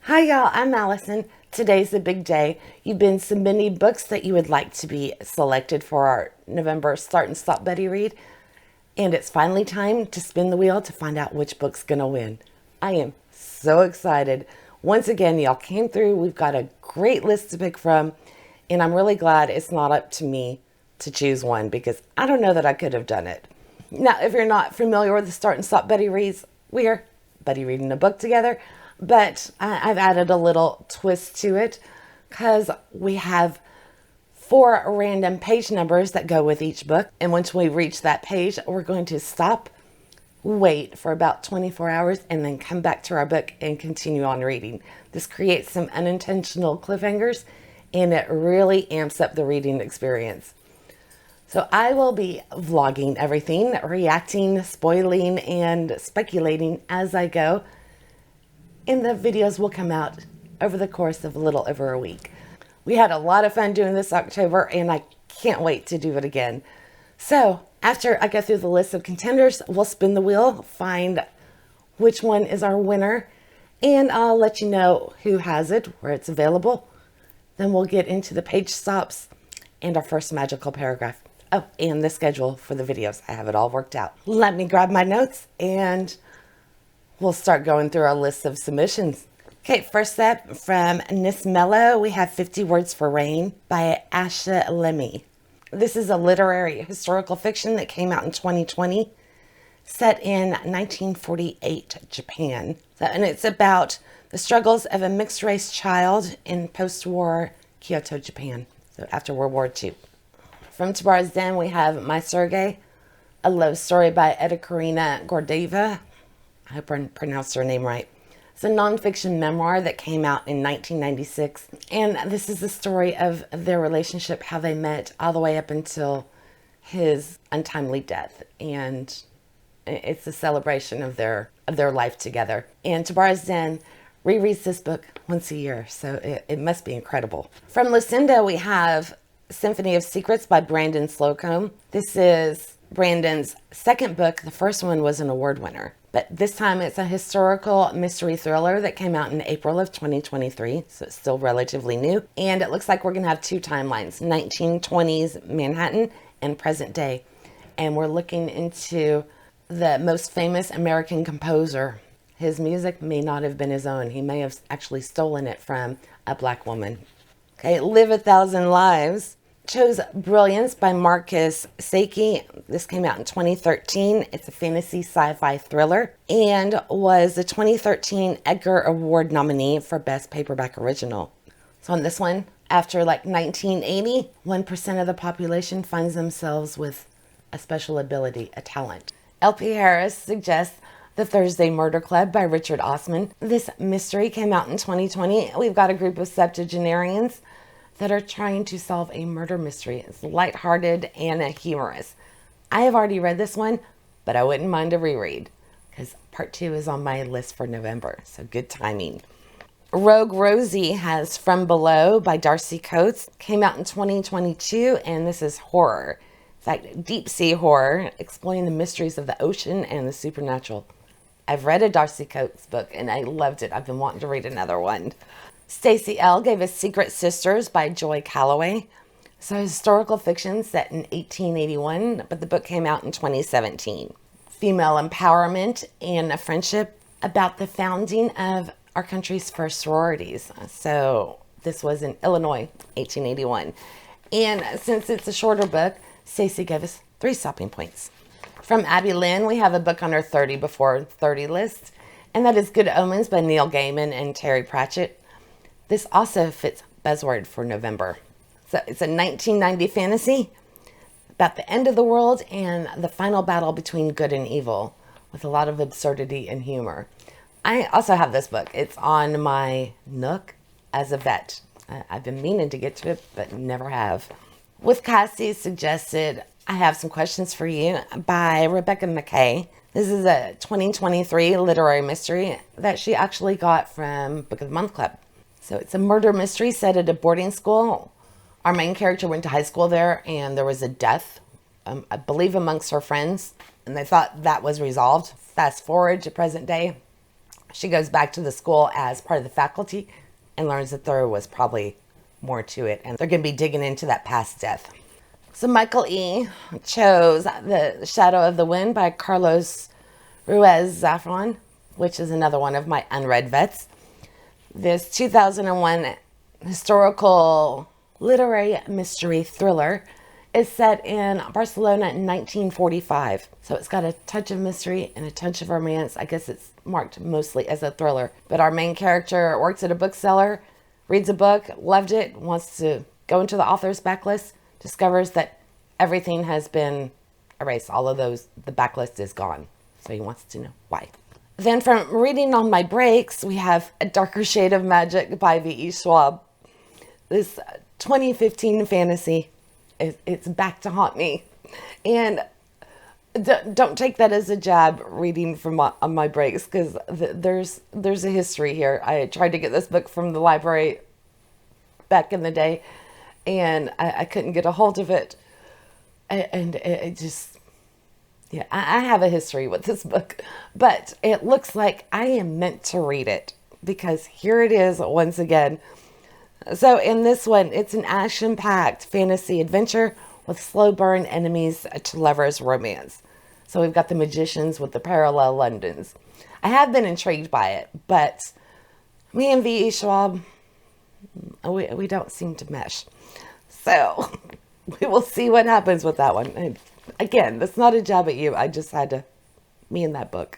Hi y'all, I'm Allison. Today's the big day. You've been submitting books that you would like to be selected for our November Start and Stop Buddy Read. And it's finally time to spin the wheel to find out which book's gonna win. I am so excited. Once again, y'all came through. We've got a great list to pick from. And I'm really glad it's not up to me to choose one because I don't know that I could have done it. Now, if you're not familiar with the Start and Stop Buddy Reads, we're buddy reading a book together. But I've added a little twist to it because we have 4 random page numbers that go with each book. And once we reach that page, we're going to stop, wait for about 24 hours, and then come back to our book and continue on reading. This creates some unintentional cliffhangers, and it really amps up the reading experience. So I will be vlogging everything, reacting, spoiling, and speculating as I go. And the videos will come out over the course of a little over a week. We had a lot of fun doing this October, and I can't wait to do it again. So after I go through the list of contenders, we'll spin the wheel, find which one is our winner, and I'll let you know who has it, where it's available. Then we'll get into the page stops and our first magical paragraph. Oh, and the schedule for the videos. I have it all worked out. Let me grab my notes and we'll start going through our list of submissions. Okay, first up from Nis Mello, we have 50 Words for Rain by Asha Lemmy. This is a literary historical fiction that came out in 2020, set in 1948 Japan. And it's about the struggles of a mixed-race child in post-war Kyoto, Japan, so after World War II. From TBR Games, we have My Sergei, a love story by Ekaterina Gordeva. I hope I pronounced her name right. It's a nonfiction memoir that came out in 1996. And this is the story of their relationship, how they met all the way up until his untimely death. And it's a celebration of their life together. And TBR Games rereads this book once a year, so it must be incredible. From Lucinda, we have Symphony of Secrets by Brandon Slocum. This is Brandon's second book. The first one was an award winner. But this time it's a historical mystery thriller that came out in April of 2023, so it's still relatively new. And it looks like we're going to have 2 timelines, 1920s Manhattan and present day. And we're looking into the most famous American composer. His music may not have been his own. He may have actually stolen it from a black woman. Okay, Live a Thousand Lives chose Brilliance by Marcus Saki. This came out in 2013. It's a fantasy sci-fi thriller and was the 2013 Edgar Award nominee for Best Paperback Original. So on this one, after like 1980, 1% of the population finds themselves with a special ability, a talent. LP Harris suggests The Thursday Murder Club by Richard Osman. This mystery came out in 2020. We've got a group of septuagenarians that are trying to solve a murder mystery. It's lighthearted and humorous. I have already read this one, but I wouldn't mind a reread because part 2 is on my list for November, so good timing. Rogue Rosie has From Below by Darcy Coates. Came out in 2022, and this is horror. It's like deep sea horror, exploring the mysteries of the ocean and the supernatural. I've read a Darcy Coates book, and I loved it. I've been wanting to read another one. Stacey L. gave us Secret Sisters by Joy Calloway. It's a historical fiction set in 1881, but the book came out in 2017. Female empowerment and a friendship about the founding of our country's first sororities. So this was in Illinois, 1881. And since it's a shorter book, Stacey gave us 3 stopping points. From Abby Lynn, we have a book on her 30 before 30 list, and that is Good Omens by Neil Gaiman and Terry Pratchett. This also fits buzzword for November. So it's a 1990 fantasy about the end of the world and the final battle between good and evil with a lot of absurdity and humor. I also have this book. It's on my Nook as a vet. I've been meaning to get to it, but never have. With Cassie suggested, I Have Some Questions for You by Rebecca McKay. This is a 2023 literary mystery that she actually got from Book of the Month Club. So it's a murder mystery set at a boarding school. Our main character went to high school there, and there was a death, I believe, amongst her friends, and they thought that was resolved. Fast forward to present day. She goes back to the school as part of the faculty and learns that there was probably more to it, and they're going to be digging into that past death. So Michael E. chose The Shadow of the Wind by Carlos Ruiz Zafran, which is another one of my unread vets. This 2001 historical literary mystery thriller is set in Barcelona in 1945. So it's got a touch of mystery and a touch of romance. I guess it's marked mostly as a thriller. But our main character works at a bookseller, reads a book, loved it, wants to go into the author's backlist, discovers that everything has been erased. All of those, the backlist is gone. So he wants to know why. Then from reading on my breaks, we have A Darker Shade of Magic by V.E. Schwab. This 2015 fantasy, it's back to haunt me. And don't take that as a jab reading from on my breaks, because there's a history here. I tried to get this book from the library back in the day, and I couldn't get a hold of it. And it just, yeah, I have a history with this book, but it looks like I am meant to read it, because here it is once again. So in this one, it's an action-packed fantasy adventure with slow burn enemies to lovers romance. So we've got the magicians with the parallel Londons. I have been intrigued by it, but me and V.E. Schwab, we don't seem to mesh. So we will see what happens with that one. And again, that's not a jab at you. I just had to, me and that book.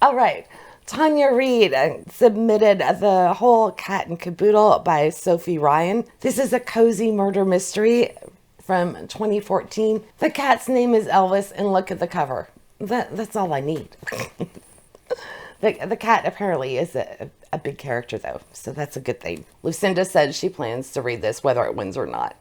All right. Tanya Reid submitted The Whole Cat and Caboodle by Sophie Ryan. This is a cozy murder mystery from 2014. The cat's name is Elvis, and look at the cover. That's all I need. The cat apparently is a big character, though, so that's a good thing. Lucinda said she plans to read this whether it wins or not.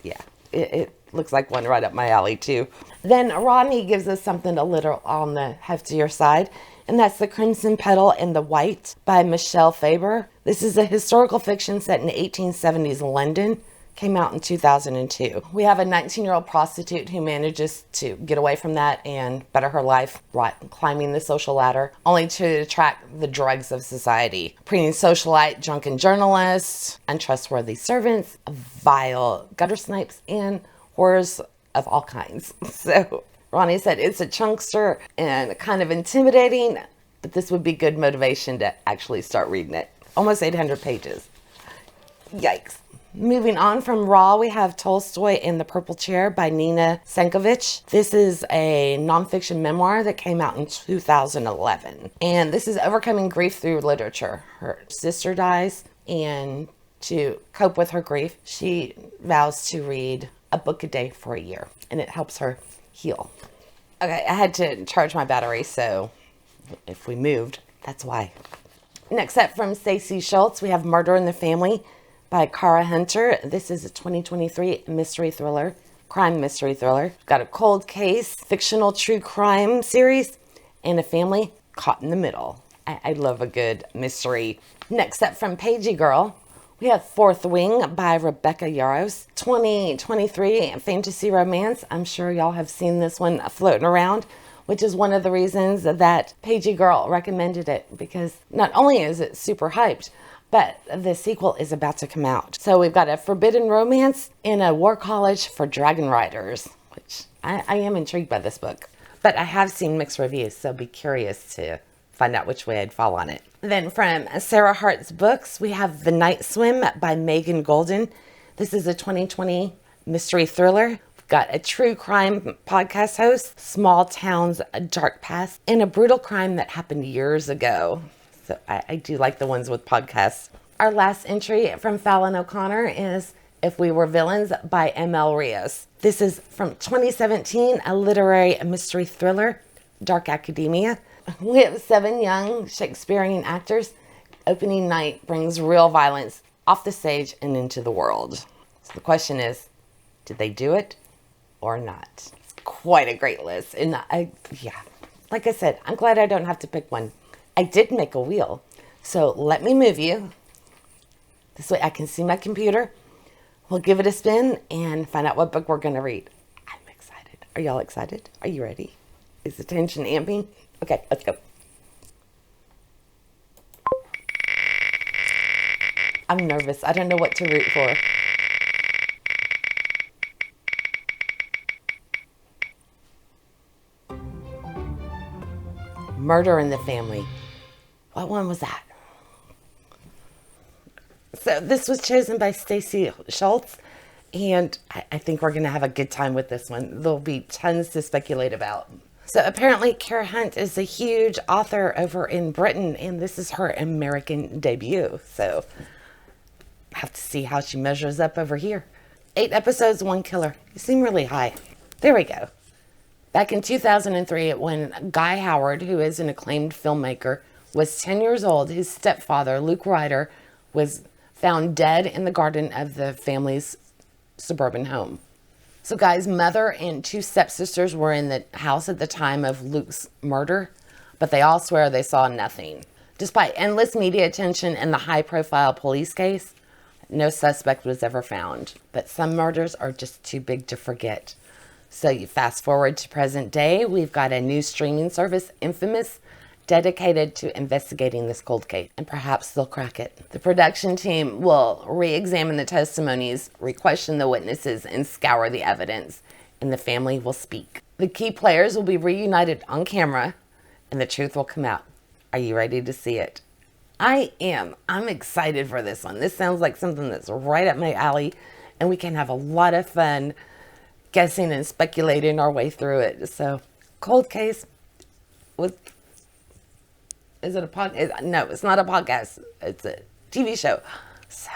Yeah, it looks like one right up my alley, too. Then Ronnie gives us something a little on the heftier side, and that's The Crimson Petal and the White by Michelle Faber. This is a historical fiction set in 1870s London. Came out in 2002. We have a 19-year-old prostitute who manages to get away from that and better her life, climbing the social ladder, only to attract the dregs of society. Preening socialite, drunken journalists, untrustworthy servants, vile gutter snipes, and horrors of all kinds. So Ronnie said it's a chunkster and kind of intimidating, but this would be good motivation to actually start reading it. Almost 800 pages. Yikes. Moving on from Raw, we have Tolstoy in the Purple Chair by Nina Sankovich. This is a nonfiction memoir that came out in 2011. And this is overcoming grief through literature. Her sister dies, and to cope with her grief, she vows to read a book a day for a year, and it helps her heal. Okay, I had to charge my battery, so if we moved, that's why. Next up from Stacey Schultz, we have Murder in the Family by Cara Hunter. This is a 2023 mystery thriller, crime mystery thriller. We've got a cold case, fictional true crime series, and a family caught in the middle. I love a good mystery. Next up from Pagey Girl, we have Fourth Wing by Rebecca Yarros. 2023 fantasy romance. I'm sure y'all have seen this one floating around, which is one of the reasons that Pagey Girl recommended it, because not only is it super hyped, but the sequel is about to come out. So we've got a forbidden romance in a war college for dragon riders, which I am intrigued by this book. But I have seen mixed reviews, so be curious to find out which way I'd fall on it. Then from Sarah Hart's books, we have The Night Swim by Megan Golden. This is a 2020 mystery thriller. We've got a true crime podcast host, small town's dark past, and a brutal crime that happened years ago. So I do like the ones with podcasts. Our last entry from Fallon O'Connor is If We Were Villains by M.L. Rios. This is from 2017, a literary mystery thriller, dark academia. We have 7 young Shakespearean actors. Opening night brings real violence off the stage and into the world. So the question is, did they do it or not? It's quite a great list. And like I said, I'm glad I don't have to pick one. I did make a wheel, so let me move you. This way I can see my computer. We'll give it a spin and find out what book we're going to read. I'm excited. Are y'all excited? Are you ready? Is the tension amping? Okay, let's go. I'm nervous. I don't know what to root for. Murder in the Family. What one was that? So this was chosen by Stacy Schultz, and I think we're going to have a good time with this one. There'll be tons to speculate about. So apparently Kara Hunt is a huge author over in Britain, and this is her American debut. So I have to see how she measures up over here. 8 episodes, 1 killer. You seem really high. There we go. Back in 2003, when Guy Howard, who is an acclaimed filmmaker, was 10 years old, his stepfather, Luke Ryder, was found dead in the garden of the family's suburban home. So Guy's mother and 2 stepsisters were in the house at the time of Luke's murder, but they all swear they saw nothing. Despite endless media attention and the high-profile police case, no suspect was ever found. But some murders are just too big to forget. So you fast forward to present day, we've got a new streaming service, Infamous, dedicated to investigating this cold case, and perhaps they'll crack it. The production team will re-examine the testimonies, re-question the witnesses, and scour the evidence, and the family will speak. The key players will be reunited on camera, and the truth will come out. Are you ready to see it? I am. I'm excited for this one. This sounds like something that's right up my alley, and we can have a lot of fun guessing and speculating our way through it. So, cold case with... Is it a podcast? No, it's not a podcast. It's a TV show. So,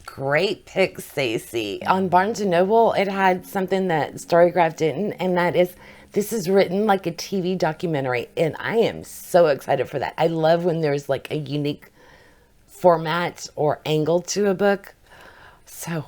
great pick, Stacey. On Barnes & Noble, it had something that Storygraph didn't, and that is, this is written like a TV documentary, and I am so excited for that. I love when there's like a unique format or angle to a book. So,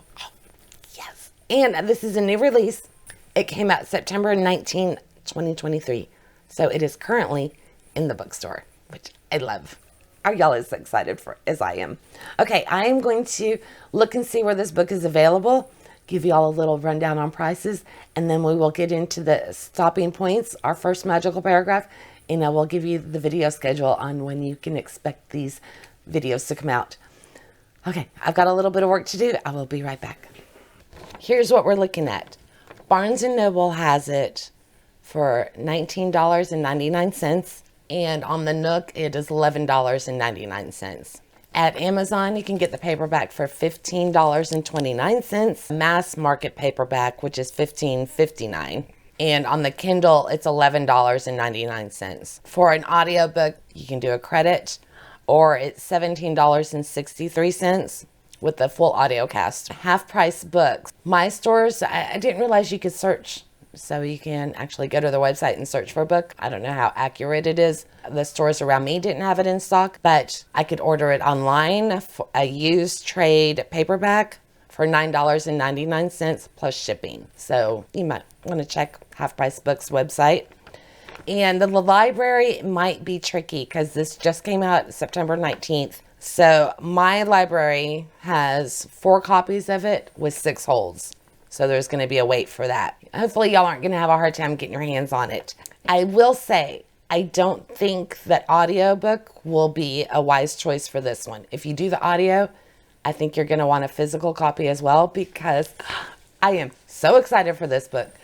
yes. And this is a new release. It came out September 19, 2023. So, it is currently in the bookstore, which I love. Are y'all as excited for as I am? Okay, I am going to look and see where this book is available, give y'all a little rundown on prices, and then we will get into the stopping points, our first magical paragraph, and I will give you the video schedule on when you can expect these videos to come out. Okay, I've got a little bit of work to do. I will be right back. Here's what we're looking at. Barnes & Noble has it for $19.99. And on the Nook, it is $11.99. At Amazon, you can get the paperback for $15.29. Mass market paperback, which is $15.59. And on the Kindle, it's $11.99. For an audiobook, you can do a credit, or it's $17.63 with the full audio cast. Half-price books. My stores, I didn't realize you could search. So you can actually go to their website and search for a book. I don't know how accurate it is. The stores around me didn't have it in stock, but I could order it online, a used trade paperback for $9.99 plus shipping. So you might want to check Half Price Books website. And the library might be tricky because this just came out September 19th. So my library has 4 copies of it with 6 holds. So there's going to be a wait for that. Hopefully y'all aren't going to have a hard time getting your hands on it. I will say, I don't think that audiobook will be a wise choice for this one. If you do the audio, I think you're going to want a physical copy as well, because I am so excited for this book.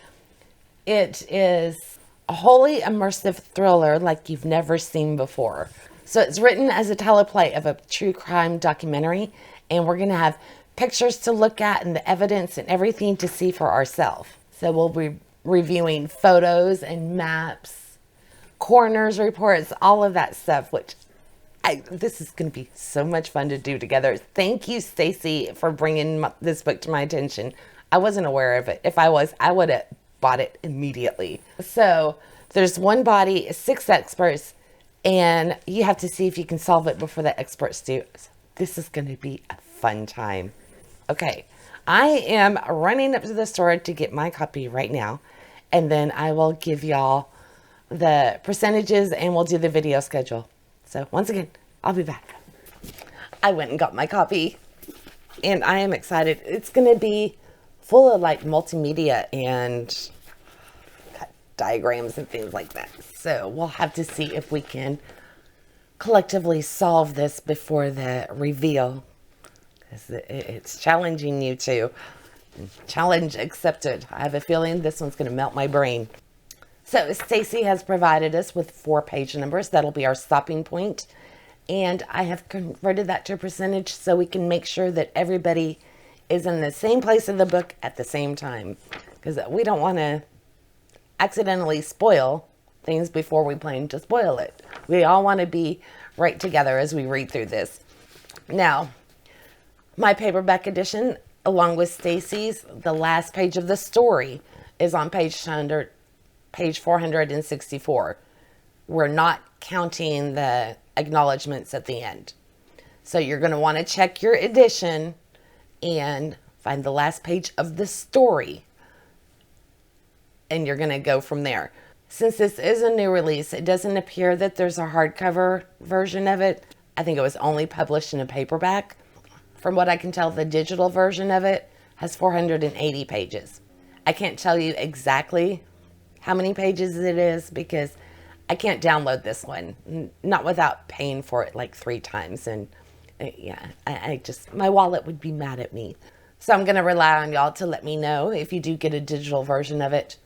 It is a wholly immersive thriller like you've never seen before. So it's written as a teleplay of a true crime documentary, and we're going to have pictures to look at and the evidence and everything to see for ourselves. So we'll be reviewing photos and maps, coroner's reports, all of that stuff, which this is going to be so much fun to do together. Thank you, Stacey, for bringing this book to my attention. I wasn't aware of it. If I was, I would have bought it immediately. So there's 1 body, 6 experts, and you have to see if you can solve it before the experts do. This is going to be a fun time. Okay, I am running up to the store to get my copy right now, and then I will give y'all the percentages and we'll do the video schedule. So once again, I'll be back. I went and got my copy, and I am excited. It's going to be full of like multimedia and diagrams and things like that. So we'll have to see if we can collectively solve this before the reveal. It's challenging you to. Challenge accepted. I have a feeling this one's going to melt my brain. So Stacy has provided us with 4 page numbers. That'll be our stopping point. And I have converted that to a percentage so we can make sure that everybody is in the same place in the book at the same time. Because we don't want to accidentally spoil things before we plan to spoil it. We all want to be right together as we read through this. Now, my paperback edition, along with Stacy's, the last page of the story is on page 464. We're not counting the acknowledgments at the end. So you're going to want to check your edition and find the last page of the story. And you're going to go from there. Since this is a new release, it doesn't appear that there's a hardcover version of it. I think it was only published in a paperback. From what I can tell, the digital version of it has 480 pages. I can't tell you exactly how many pages it is because I can't download this one, not without paying for it like 3 times. And yeah, I just, my wallet would be mad at me. So I'm going to rely on y'all to let me know if you do get a digital version of it,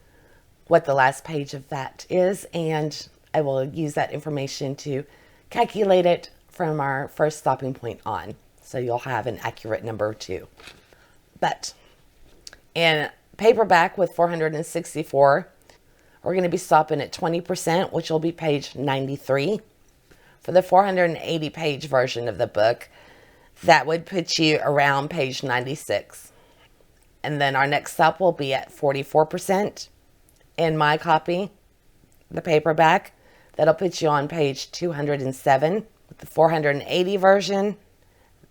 what the last page of that is. And I will use that information to calculate it from our first stopping point on. So you'll have an accurate number too. But in paperback with 464, we're going to be stopping at 20%, which will be page 93. For the 480 page version of the book, that would put you around page 96. And then our next stop will be at 44%. In my copy, the paperback, that'll put you on page 207. With the 480 version,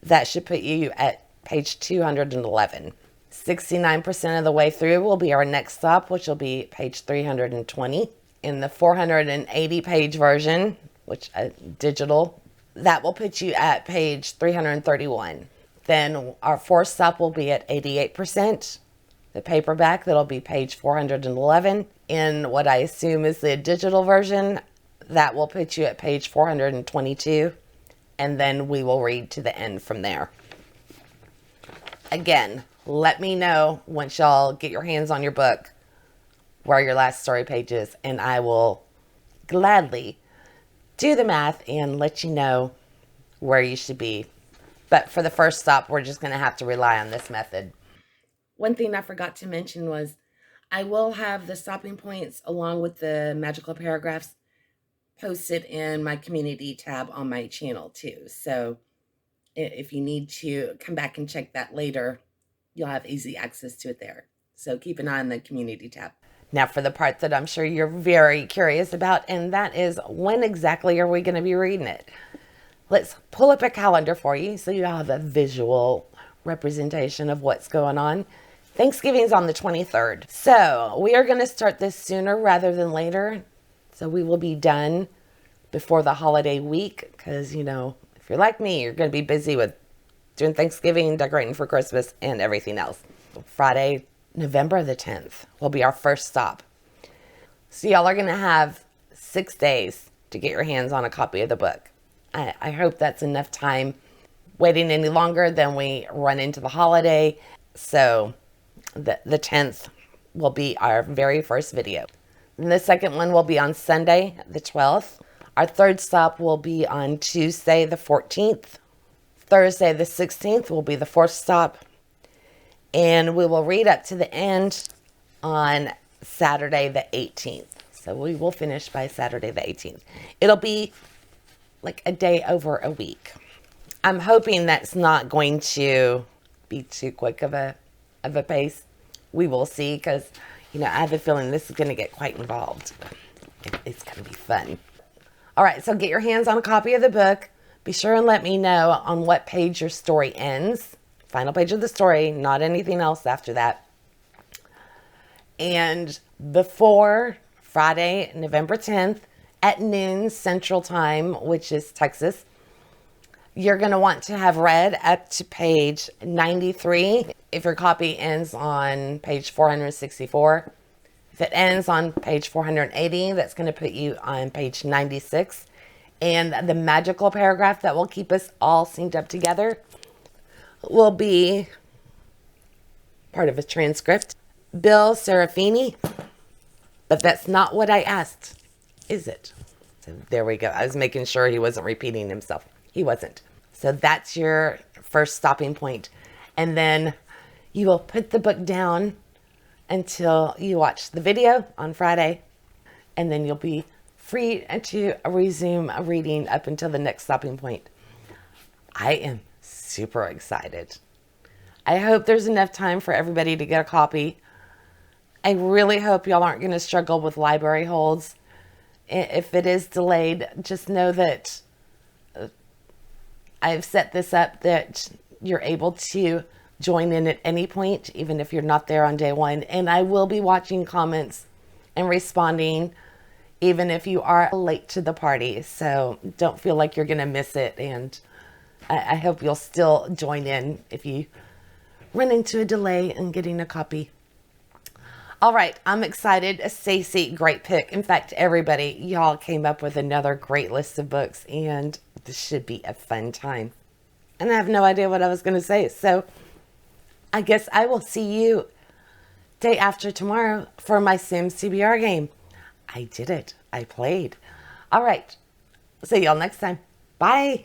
that should put you at page 211. 69% of the way through will be our next stop, which will be page 320. In the 480 page version, which digital, that will put you at page 331. Then our fourth stop will be at 88%. The paperback, that'll be page 411. In what I assume is the digital version, that will put you at page 422. And then we will read to the end from there. Again, let me know once y'all get your hands on your book where your last story page is, and I will gladly do the math and let you know where you should be. But for the first stop, we're just going to have to rely on this method. One thing I forgot to mention was I will have the stopping points along with the magical paragraphs posted in my community tab on my channel too. So if you need to come back and check that later, you'll have easy access to it there. So keep an eye on the community tab. Now for the part that I'm sure you're very curious about, and that is when exactly are we going to be reading it? Let's pull up a calendar for you so you have a visual representation of what's going on. Thanksgiving's on the 23rd. So we are going to start this sooner rather than later. So we will be done before the holiday week because, you know, if you're like me, you're going to be busy with doing Thanksgiving, decorating for Christmas, and everything else. Friday, November the 10th will be our first stop. So y'all are going to have 6 days to get your hands on a copy of the book. I hope that's enough time. Waiting any longer, then we run into the holiday. So the 10th will be our very first video. And the second one will be on Sunday, the 12th. Our third stop will be on Tuesday, the 14th. Thursday, the 16th will be the fourth stop. And we will read up to the end on Saturday, the 18th. So we will finish by Saturday, the 18th. It'll be like a day over a week. I'm hoping that's not going to be too quick of a pace. We will see because, you know, I have a feeling this is going to get quite involved. It's going to be fun. All right, so get your hands on a copy of the book. Be sure and let me know on what page your story ends. Final page of the story, not anything else after that. And before Friday, November 10th at noon Central Time, which is Texas, you're going to want to have read up to page 93. If your copy ends on page 464, if it ends on page 480, that's going to put you on page 96. And the magical paragraph that will keep us all synced up together will be part of a transcript. Bill Serafini, but that's not what I asked, is it? So there we go. I was making sure he wasn't repeating himself. He wasn't. So that's your first stopping point. And then you will put the book down until you watch the video on Friday. And then you'll be free to resume reading up until the next stopping point. I am super excited. I hope there's enough time for everybody to get a copy. I really hope y'all aren't going to struggle with library holds. If it is delayed, just know that I've set this up that you're able to join in at any point, even if you're not there on day one. And I will be watching comments and responding, even if you are late to the party. So don't feel like you're going to miss it. And I hope you'll still join in if you run into a delay in getting a copy. All right, I'm excited. Stacey, great pick. In fact, everybody, y'all came up with another great list of books, and this should be a fun time. And I have no idea what I was going to say, so I guess I will see you day after tomorrow for my Sims TBR game. I did it. I played. All right. See y'all next time. Bye.